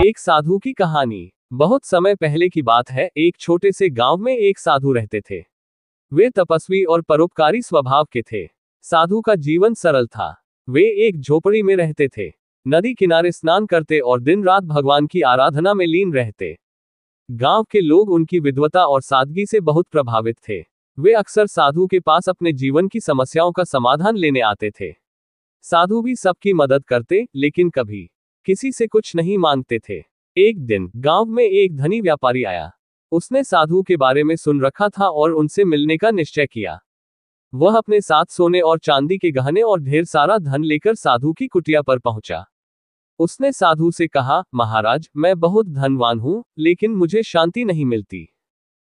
एक साधु की कहानी। बहुत समय पहले की बात है, एक छोटे से गांव में एक साधु रहते थे। वे तपस्वी और परोपकारी स्वभाव के थे। साधु का जीवन सरल था। वे एक झोपड़ी में रहते थे, नदी किनारे स्नान करते और दिन रात भगवान की आराधना में लीन रहते। गांव के लोग उनकी विद्वता और सादगी से बहुत प्रभावित थे। वे अक्सर साधु के पास अपने जीवन की समस्याओं का समाधान लेने आते थे। साधु भी सबकी मदद करते, लेकिन कभी किसी से कुछ नहीं मांगते थे। एक दिन गांव में एक धनी व्यापारी आया। उसने साधु के बारे में सुन रखा था और उनसे मिलने का निश्चय किया। वह अपने साथ सोने और चांदी के गहने और ढेर सारा धन लेकर साधु की कुटिया पर पहुंचा। उसने साधु से कहा, महाराज, मैं बहुत धनवान हूं, लेकिन मुझे शांति नहीं मिलती।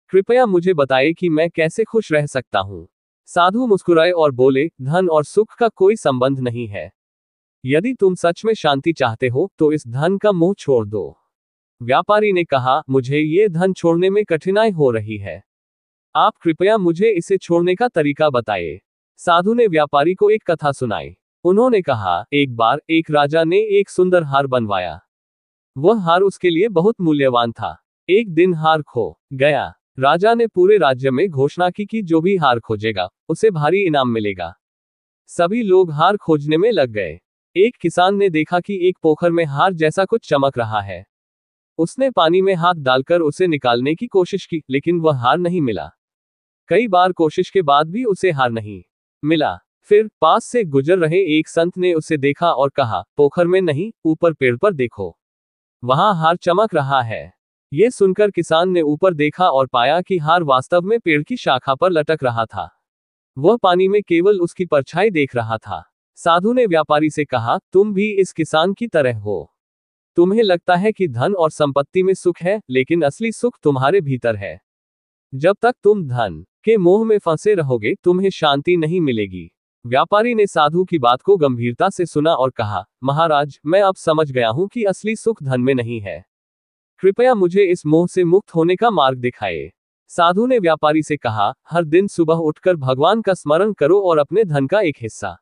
कृपया मुझे बताएं कि मैं कैसे खुश रह सकता हूं। साधु मुस्कुराए और बोले, धन और सुख का कोई संबंध नहीं है। यदि तुम सच में शांति चाहते हो तो इस धन का मोह छोड़ दो। व्यापारी ने कहा, मुझे ये धन छोड़ने में कठिनाई हो रही है। आप कृपया मुझे इसे छोड़ने का तरीका बताइए। साधु ने व्यापारी को एक कथा सुनाई। उन्होंने कहा, एक बार एक राजा ने एक सुंदर हार बनवाया। वह हार उसके लिए बहुत मूल्यवान था। एक दिन हार खो गया। राजा ने पूरे राज्य में घोषणा की कि जो भी हार खोजेगा उसे भारी इनाम मिलेगा। सभी लोग हार खोजने में लग गए। एक किसान ने देखा कि एक पोखर में हार जैसा कुछ चमक रहा है। उसने पानी में हाथ डालकर उसे निकालने की कोशिश की, लेकिन वह हार नहीं मिला। कई बार कोशिश के बाद भी उसे हार नहीं मिला। फिर पास से गुजर रहे एक संत ने उसे देखा और कहा, पोखर में नहीं, ऊपर पेड़ पर देखो, वहां हार चमक रहा है। ये सुनकर किसान ने ऊपर देखा और पाया कि हार वास्तव में पेड़ की शाखा पर लटक रहा था। वह पानी में केवल उसकी परछाई देख रहा था। साधु ने व्यापारी से कहा, तुम भी इस किसान की तरह हो। तुम्हें लगता है कि धन और संपत्ति में सुख है, लेकिन असली सुख तुम्हारे भीतर है। जब तक तुम धन के मोह में फंसे रहोगे, तुम्हें शांति नहीं मिलेगी। व्यापारी ने साधु की बात को गंभीरता से सुना और कहा, महाराज, मैं अब समझ गया हूं कि असली सुख धन में नहीं है। कृपया मुझे इस मोह से मुक्त होने का मार्ग दिखाएं। साधु ने व्यापारी से कहा, हर दिन सुबह उठकर भगवान का स्मरण करो और अपने धन का एक हिस्सा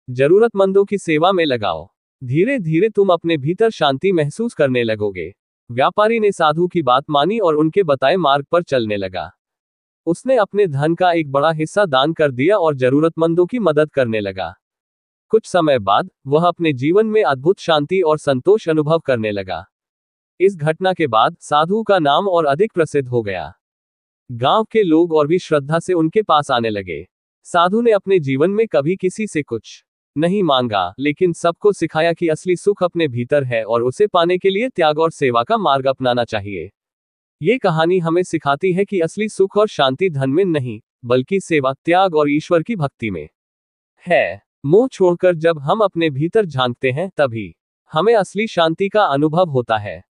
जरूरतमंदों की सेवा में लगाओ। धीरे धीरे तुम अपने भीतर शांति महसूस करने लगोगे। व्यापारी ने साधु की बात मानी और उनके बताए मार्ग पर चलने लगा। उसने अपने धन का एक बड़ा हिस्सा दान कर दिया और जरूरतमंदों की मदद करने लगा। कुछ समय बाद वह अपने जीवन में अद्भुत शांति और संतोष अनुभव करने लगा। इस घटना के बाद साधु का नाम और अधिक प्रसिद्ध हो गया। गांव के लोग और भी श्रद्धा से उनके पास आने लगे। साधु ने अपने जीवन में कभी किसी से कुछ नहीं मांगा, लेकिन सबको सिखाया कि असली सुख अपने भीतर है और उसे पाने के लिए त्याग और सेवा का मार्ग अपनाना चाहिए। ये कहानी हमें सिखाती है कि असली सुख और शांति धन में नहीं, बल्कि सेवा, त्याग और ईश्वर की भक्ति में है। मोह छोड़कर जब हम अपने भीतर झांकते हैं, तभी हमें असली शांति का अनुभव होता है।